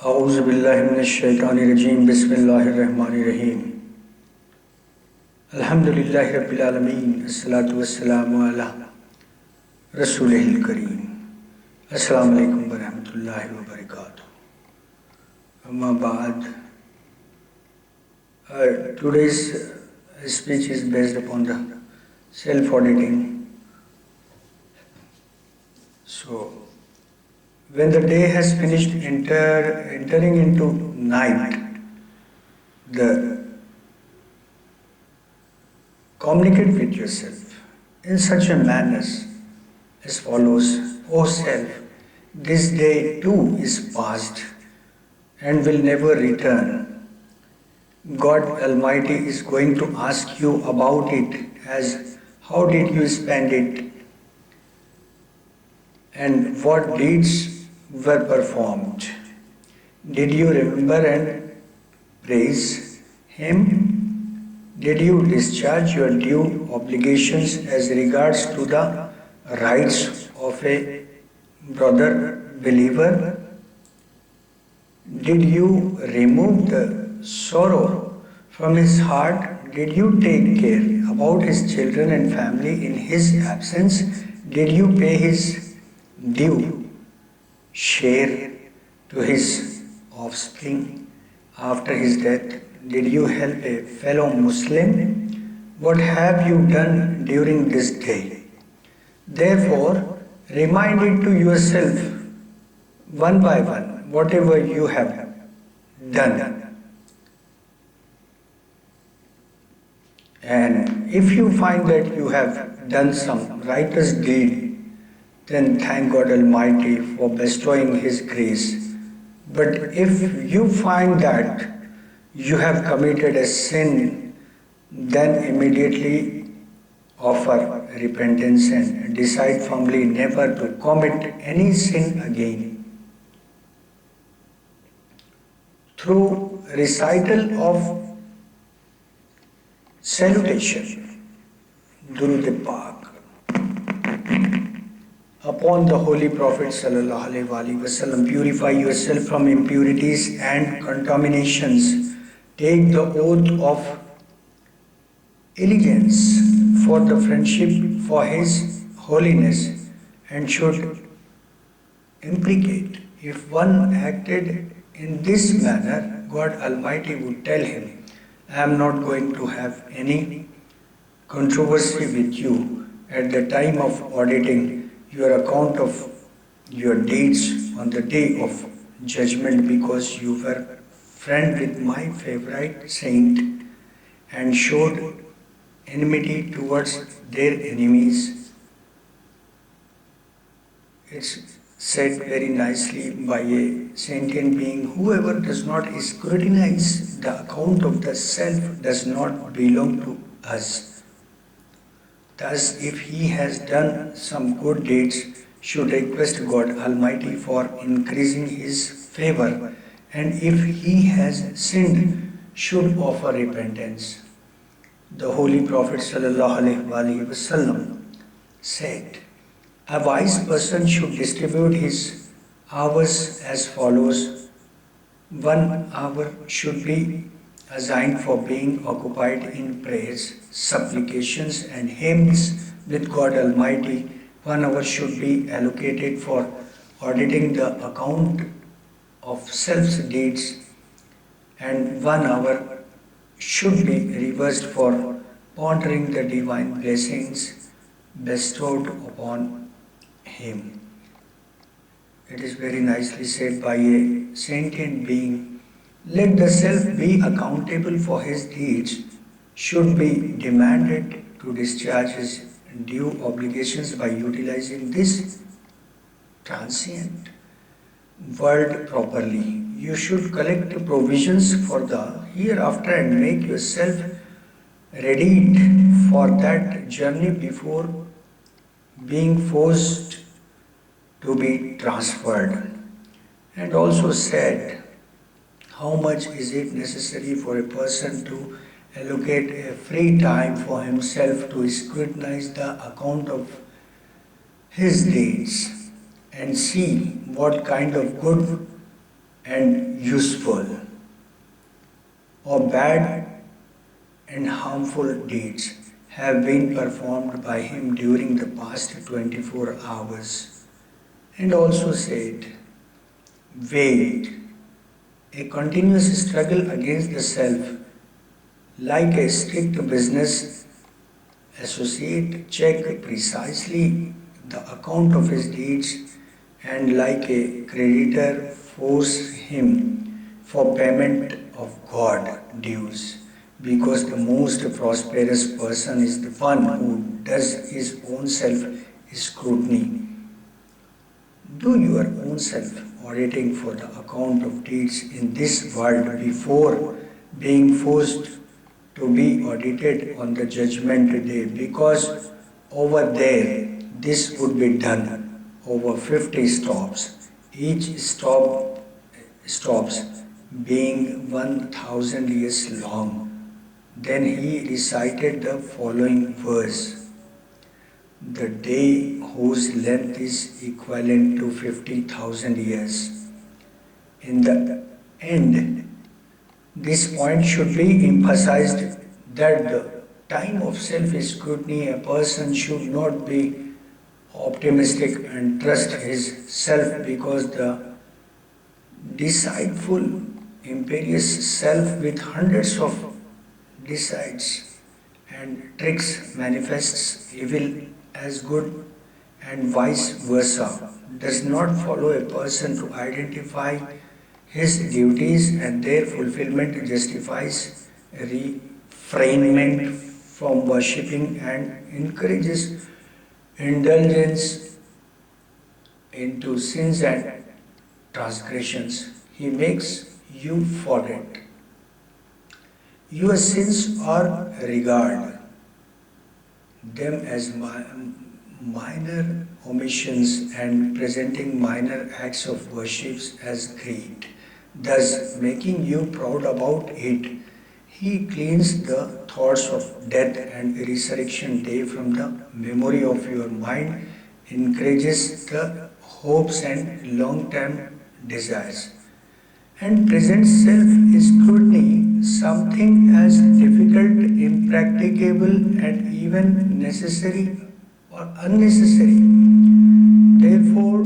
अऊज़ु बिल्लाहि मिनश्शैतानिर्रजीम बिस्मिल्लाहिर्रहमानिर्रहीम अल्हम्दुलिल्लाहि रब्बिल आलमीन अस्सलातु वस्सलामु अला रसूलिल करीम अस्सलामु अलैकुम वरहमतुल्लाहि वबरकातुहू अम्मा बाद today's speech is based upon the self-auditing. So when the day has finished entering into night, the communicate with yourself in such a manner as follows: O self, this day too is past and will never return. God Almighty is going to ask you about it as how did you spend it and what deeds were performed. Did you remember and praise Him? Did you discharge your due obligations as regards to the rights of a brother believer? Did you remove the sorrow from his heart? Did you take care about his children and family in his absence? Did you pay his due share to his offspring after his death? Did you help a fellow Muslim? What have you done during this day? Therefore, remind it to yourself one by one, whatever you have done. And if you find that you have done some righteous deed, then thank God Almighty for bestowing His grace. But if you find that you have committed a sin, then immediately offer repentance and decide firmly never to commit any sin again. Through recital of salutation, Durud Pak, upon the Holy Prophet Sallallahu Alaihi Wasallam, purify yourself from impurities and contaminations. Take the oath of allegiance for the friendship for His holiness and should imprecate. If one acted in this manner, God Almighty would tell him, I am not going to have any controversy with you at the time of auditing your account of your deeds on the day of judgment, because you were friend with my favorite saint and showed enmity towards their enemies. It's said very nicely by a sentient being, whoever does not scrutinize the account of the self does not belong to us. Thus, if he has done some good deeds, should request God Almighty for increasing his favor, and if he has sinned, should offer repentance. The Holy Prophet ﷺ said, a wise person should distribute his hours as follows. 1 hour should be assigned for being occupied in prayers, supplications and hymns with God Almighty. 1 hour should be allocated for auditing the account of self's deeds, and 1 hour should be reversed for pondering the divine blessings bestowed upon him. It is very nicely said by a sentient being, let the self be accountable for his deeds, should be demanded to discharge his due obligations by utilizing this transient world properly. You should collect provisions for the hereafter and make yourself readied for that journey before being forced to be transferred. And also said, how much is it necessary for a person to allocate a free time for himself to scrutinize the account of his deeds and see what kind of good and useful, or bad and harmful deeds have been performed by him during the past 24 hours. And also said, wait, a continuous struggle against the self, like a strict business associate check precisely the account of his deeds, and like a creditor force him for payment of God dues, because the most prosperous person is the one who does his own self scrutiny. Do your own self auditing for the account of deeds in this world before being forced to be audited on the judgment day, because over there this would be done over 50 stops, each stops being 1000 years long. Then he recited the following verse: the day whose length is equivalent to 50,000 years. In the end, this point should be emphasized that the time of self-scrutiny, a person should not be optimistic and trust his self, because the deceitful, imperious self with hundreds of decides and tricks manifests evil as good, and vice versa, does not follow a person to identify his duties, and their fulfillment justifies refrainment from worshipping and encourages indulgence into sins and transgressions. He makes you forget your sins, or regard them as minor omissions, and presenting minor acts of worship as great, thus making you proud about it. He cleans the thoughts of death and resurrection day from the memory of your mind, encourages the hopes and long-term desires, and presents self-scrutiny something as difficult, impracticable, and even necessary or unnecessary. Therefore,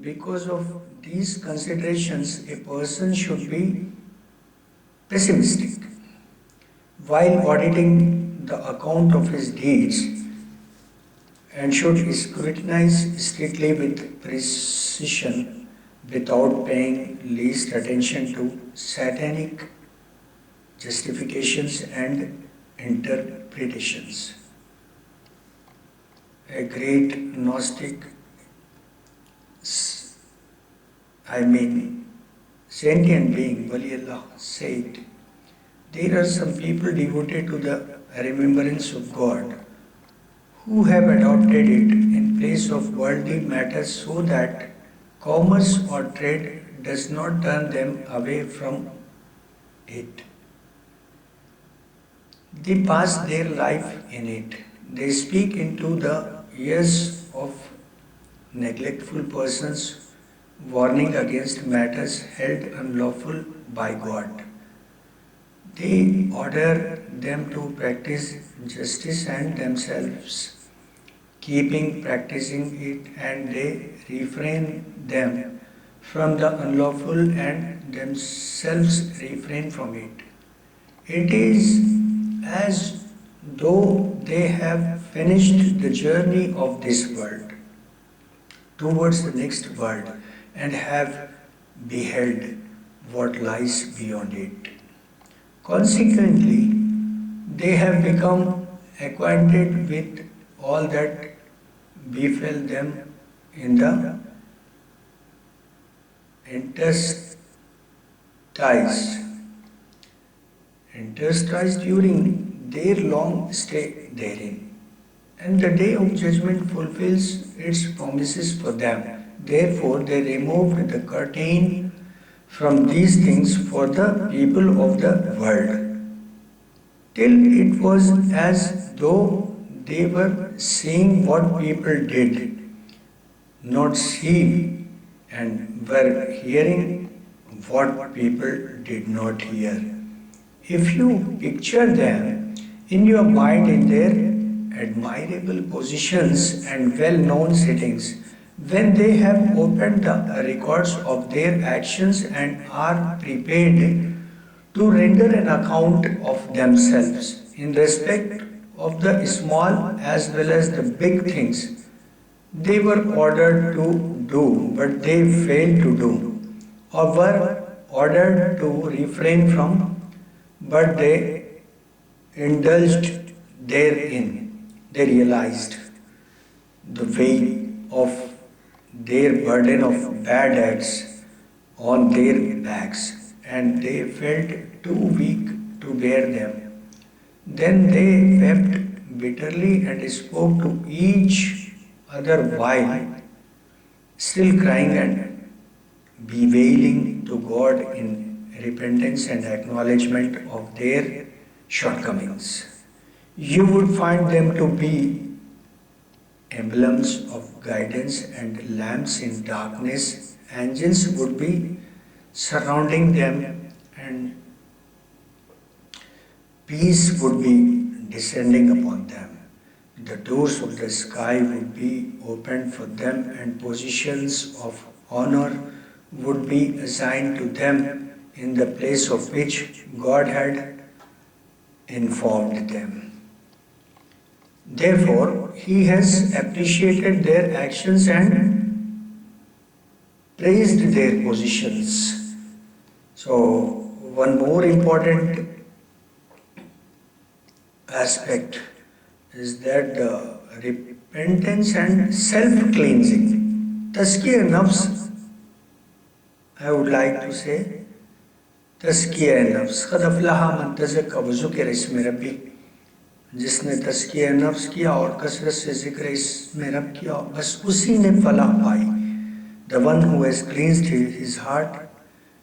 because of these considerations, a person should be pessimistic while auditing the account of his deeds, and should scrutinize strictly with precision without paying least attention to satanic justifications and interpretations. A great Gnostic, sentient being, Waliullah, said, there are some people devoted to the remembrance of God who have adopted it in place of worldly matters, so that commerce or trade does not turn them away from it. They pass their life in it. They speak into the ears of neglectful persons, warning against matters held unlawful by God. They order them to practice justice and themselves, practicing it, and they refrain them from the unlawful and themselves refrain from it. It is as though they have finished the journey of this world towards the next world and have beheld what lies beyond it. Consequently, they have become acquainted with all that befell them in the interstices during their long stay therein. And the day of judgment fulfills its promises for them. Therefore, they removed the curtain from these things for the people of the world, till it was as though they were seeing what people did not see, and were hearing what people did not hear. If you picture them in your mind in their admirable positions and well-known settings, when they have opened the records of their actions and are prepared to render an account of themselves in respect of the small as well as the big things they were ordered to do but they failed to do, or were ordered to refrain from but they indulged therein. They realized the weight of their burden of bad acts on their backs and they felt too weak to bear them. Then they wept bitterly and spoke to each other while still crying and bewailing to God in repentance and acknowledgement of their shortcomings. You would find them to be emblems of guidance and lamps in darkness. Angels would be surrounding them and peace would be descending upon them. The doors of the sky would be opened for them and positions of honor would be assigned to them in the place of which God had informed them. Therefore, He has appreciated their actions and praised their positions. So, one more important aspect is that the repentance and self-cleansing. Tazkiyah nafs, I would like to say, tazkiyah nafs. Qad aflaha man tazakka wa zukira ismi rabbi. जिसने तज़किया नफ्स किया और कसरत से जिक्र इसमें रब किया, बस उसी ने फलाह पाई. The one who has cleansed his heart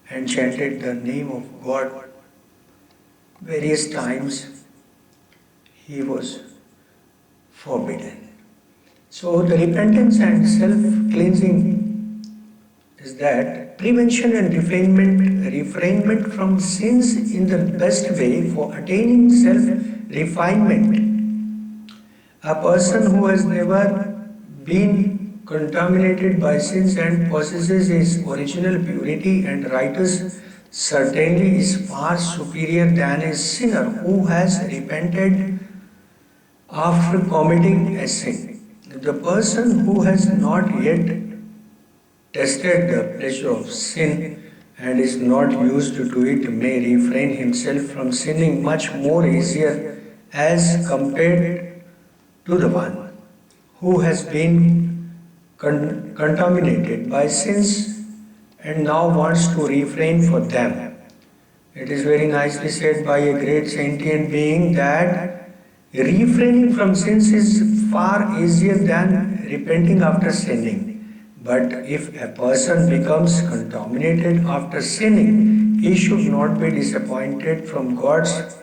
and chanted the name of God various times, he was forbidden. So the repentance and self-cleansing is that prevention and refrainment from sins in the best way for attaining self-refinement. A person who has never been contaminated by sins and possesses his original purity and righteousness certainly is far superior than a sinner who has repented after committing a sin. The person who has not yet tasted the pleasure of sin and is not used to it may refrain himself from sinning much more easier as compared to the one who has been contaminated by sins and now wants to refrain for them. It is very nicely said by a great sentient being that refraining from sins is far easier than repenting after sinning. But if a person becomes contaminated after sinning, he should not be disappointed from God's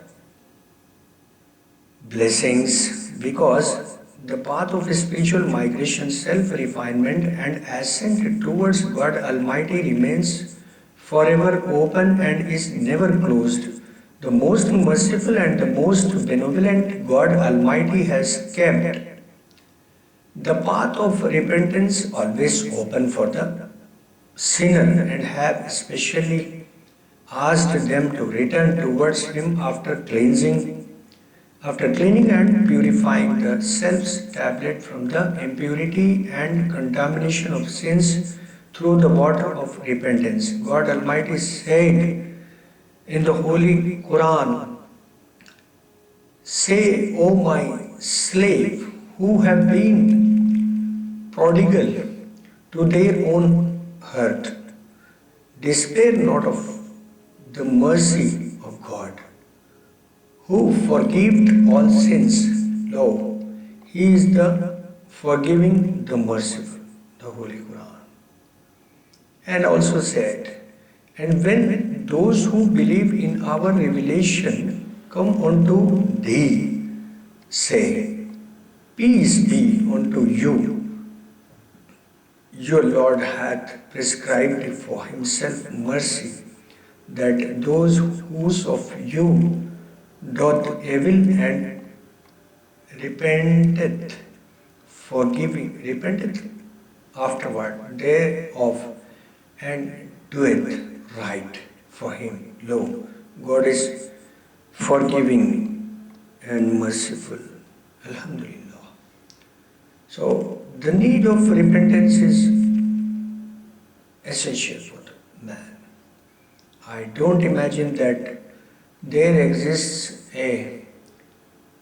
blessings, because the path of spiritual migration, self-refinement and ascent towards God Almighty remains forever open and is never closed. The most merciful and the most benevolent God Almighty has kept the path of repentance always open for the sinner and have especially asked them to return towards Him after cleaning and purifying the self's tablet from the impurity and contamination of sins through the water of repentance. God Almighty said in the Holy Quran, "Say, O my slave, who have been prodigal to their own hurt, despair not of the mercy of God, who forgiveth all sins. Lo, He is the forgiving, the merciful." The Holy Quran. And also said, "And when those who believe in our revelation come unto thee, say, Peace be unto you. Your Lord hath prescribed for Himself mercy that those whose of you doth evil and repenteth, repenteth afterward thereof, and doeth right for him. Lo, God is forgiving and merciful. Alhamdulillah. So, the need of repentance is essential for the man. I don't imagine that there exists a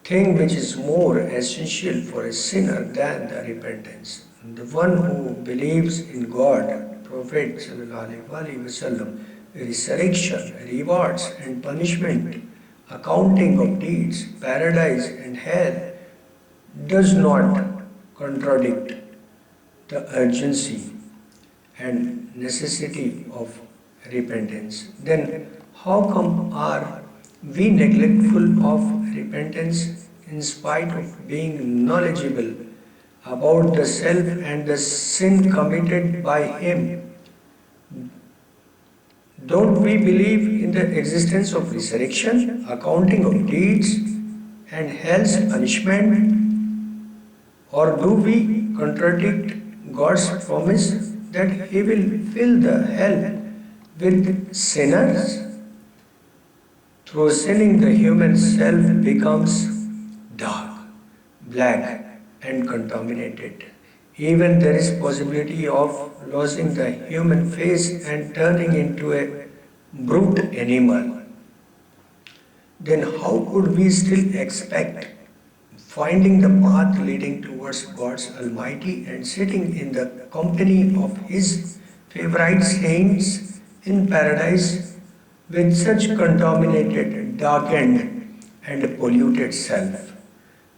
thing which is more essential for a sinner than the repentance. The one who believes in God, Prophet ﷺ, resurrection, rewards and punishment, accounting of deeds, paradise and hell, does not contradict the urgency and necessity of repentance, then how come are we neglectful of repentance in spite of being knowledgeable about the self and the sin committed by him? Don't we believe in the existence of resurrection, accounting of deeds, and hell's punishment? Or do we contradict God's promise that He will fill the hell with sinners? Through sinning, the human self becomes dark, black, and contaminated. Even there is possibility of losing the human face and turning into a brute animal. Then how could we still expect finding the path leading towards God's Almighty and sitting in the company of His favorite saints in paradise with such contaminated, darkened, and polluted self?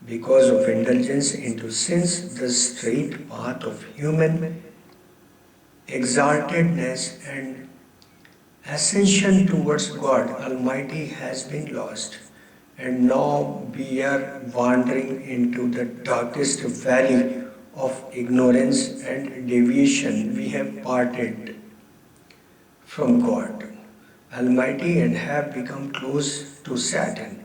Because of indulgence into sins, the straight path of human exaltedness and ascension towards God Almighty has been lost, and now we are wandering into the darkest valley of ignorance and deviation. We have parted from God Almighty and have become close to Satan.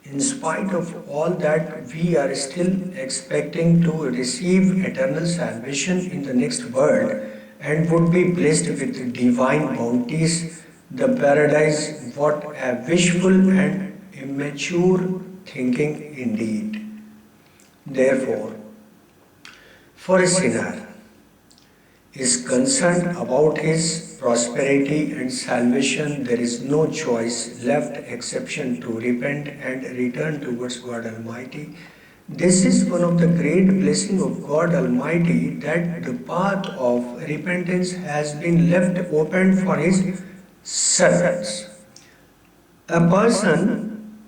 In spite of all that, we are still expecting to receive eternal salvation in the next world and would be blessed with divine bounties, the paradise. What a wishful and immature thinking indeed. Therefore, for a sinner is concerned about his prosperity and salvation, there is no choice left exception to repent and return towards God Almighty. This is one of the great blessings of God Almighty, that the path of repentance has been left open for His servants. A person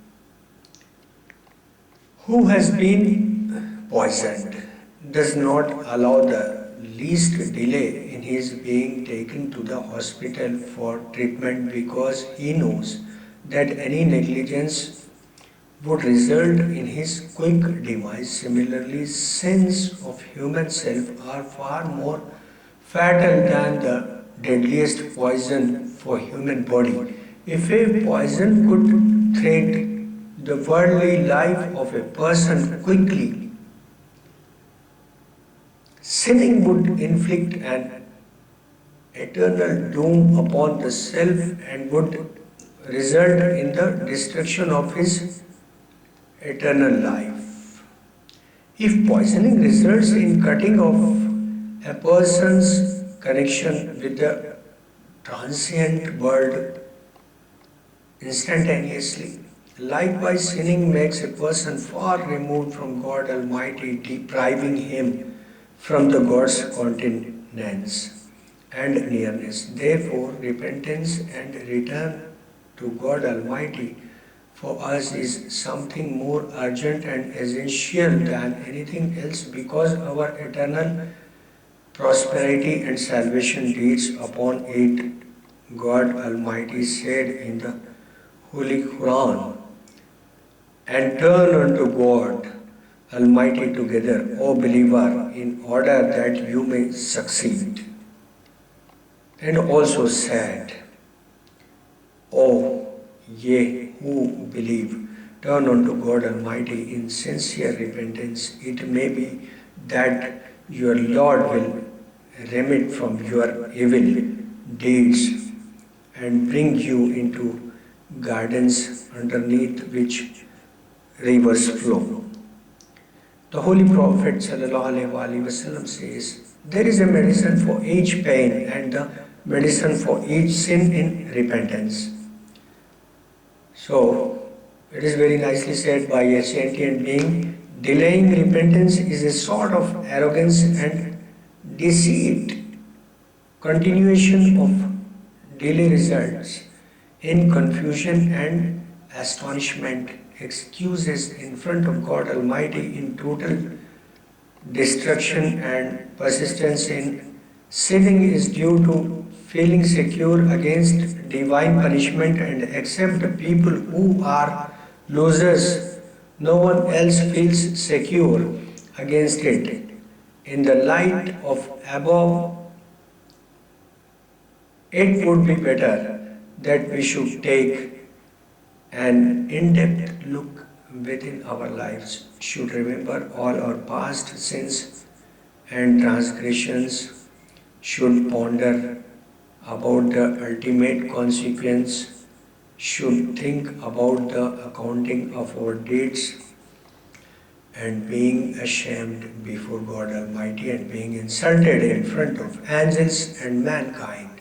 who has been poisoned does not allow the least delay in his being taken to the hospital for treatment, because he knows that any negligence would result in his quick demise. Similarly, sins of human self are far more fatal than the deadliest poison for human body. If a poison could threaten the worldly life of a person quickly, sinning would inflict an eternal doom upon the self and would result in the destruction of his eternal life. If poisoning results in cutting off a person's connection with the transient world instantaneously, likewise sinning makes a person far removed from God Almighty, depriving him from the God's continence and nearness. Therefore, repentance and return to God Almighty for us is something more urgent and essential than anything else, because our eternal prosperity and salvation deeds upon it. God Almighty said in the Holy Quran, "And turn unto God Almighty together, O believer, in order that you may succeed." And also said, O ye who believe, turn unto God Almighty in sincere repentance. It may be that your Lord will remit from your evil deeds and bring you into gardens underneath which rivers flow. The Holy Prophet ﷺ says, there is a medicine for each pain and the medicine for each sin in repentance. So, it is very nicely said by a sentient being, delaying repentance is a sort of arrogance and deceit. Continuation of delay results in confusion and astonishment, excuses in front of God Almighty in total destruction, and persistence in sinning is due to feeling secure against divine punishment and accept the people who are losers. No one else feels secure against it. In the light of above, it would be better that we should take an in-depth look within our lives, should remember all our past sins and transgressions, should ponder about the ultimate consequence, should think about the accounting of our deeds, and being ashamed before God Almighty and being insulted in front of angels and mankind.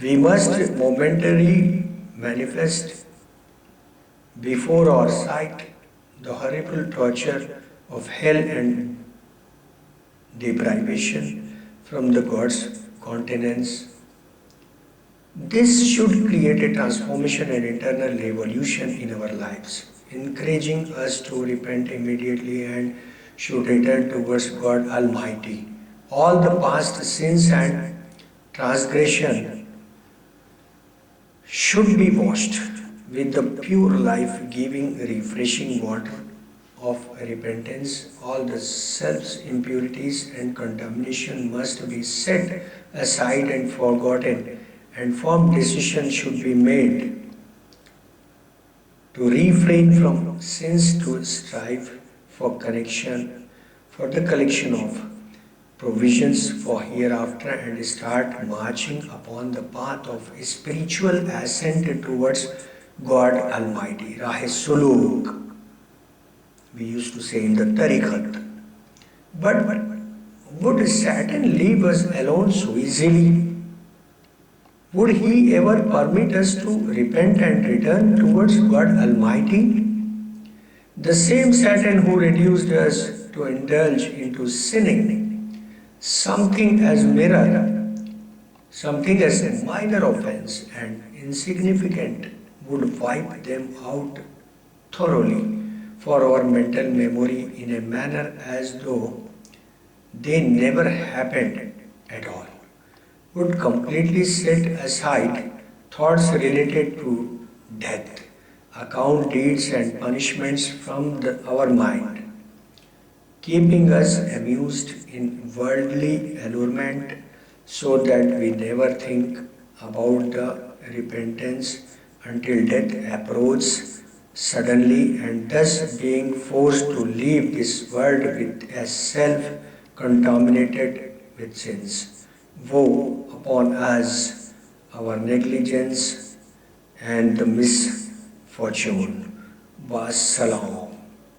We must momentarily manifest before our sight the horrible torture of hell and deprivation from the God's countenance. This should create a transformation and internal revolution in our lives, encouraging us to repent immediately and should return towards God Almighty. All the past sins and transgression should be washed with the pure life-giving, refreshing water of repentance. All the self's impurities and contamination must be set aside and forgotten, and firm decision should be made to refrain from sins, to strive for connection, for the collection of provisions for hereafter, and start marching upon the path of spiritual ascent towards God Almighty. Rahe Suluk, we used to say in the Tariqat. But would Satan leave us alone so easily? Would he ever permit us to repent and return towards God Almighty? The same Satan who reduced us to indulge into sinning, something as a minor offense and insignificant, would wipe them out thoroughly for our mental memory in a manner as though they never happened at all, would completely set aside thoughts related to death, account deeds and punishments from our mind, keeping us amused in worldly allurement so that we never think about the repentance until death approaches suddenly, and thus being forced to leave this world with a self contaminated with sins. Woe upon us, our negligence and the misfortune. Wassalam.